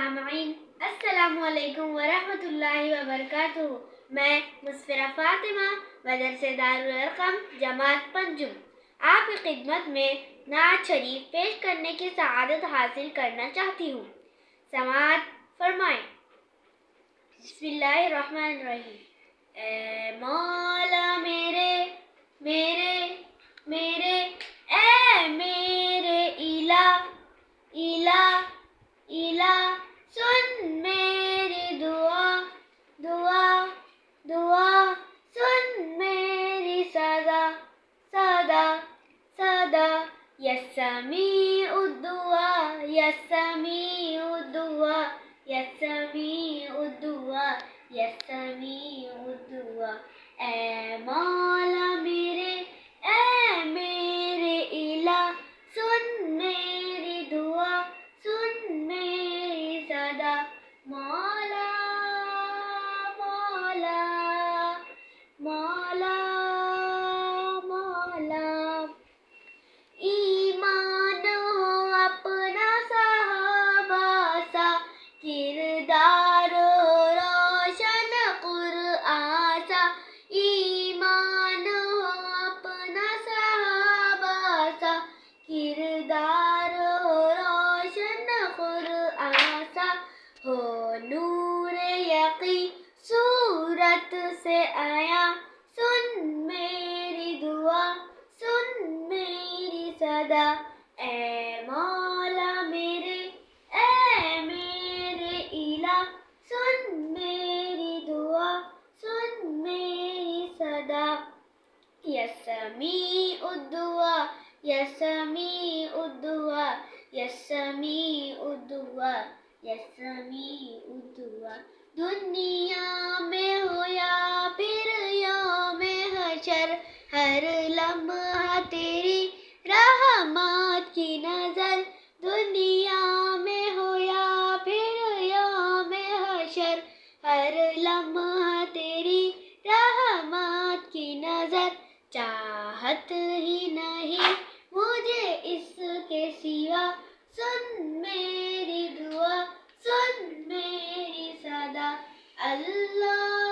سامعین السلام علیکم ورحمۃ اللہ وبرکاتہ۔ میں مسفرہ فاطمہ مدرسہ دارالارقم جماعت پنجم آپ کی خدمت میں نعت شریف پیش کرنے کی سعادت حاصل کرنا چاہتی ہوں۔ سماعت فرمائیں۔ بسم اللہ الرحمن الرحیم۔ اے مولا میرے میرے میرے اے میرے الہ الہ الہ سن میری دعا دعا دعا سن میری صدا صدا صدا یا سمیع الدعا یا سمیع الدعا یا سمیع الدعا یا سمیع الدعا۔ اے مولا میرے اے میرے الہ سن میری دعا سن میری صدا۔ مولا مولا مولا مولا ایمان ہو اپنا صحابہ سا، کردار ہو روشن قرآن سا۔ ایمان ہو اپنا صحابہ سا، کردار ہو روشن قرآن سا۔ ہو نور یقین صورت سے آیا سن میری دعا سن میری صدا۔ اے مولا میرے اے میرے الہ سن میری دعا سن میری صدا۔ یا سمیع الدعا یا سمیع الدعا یا سمیع الدعا یا سمیع الدعا۔ دنیا میں ہو یا پھر یوم حشر، ہر لمحہ تیری رحمات کی نظر۔ دنیا میں ہو یا پھر یوم حشر، ہر لمحہ تیری رحمات کی نظر۔ چاہت ہی نہیں مجھے اس کے سوا، سن میری دعا سن میری صدا۔ اللہ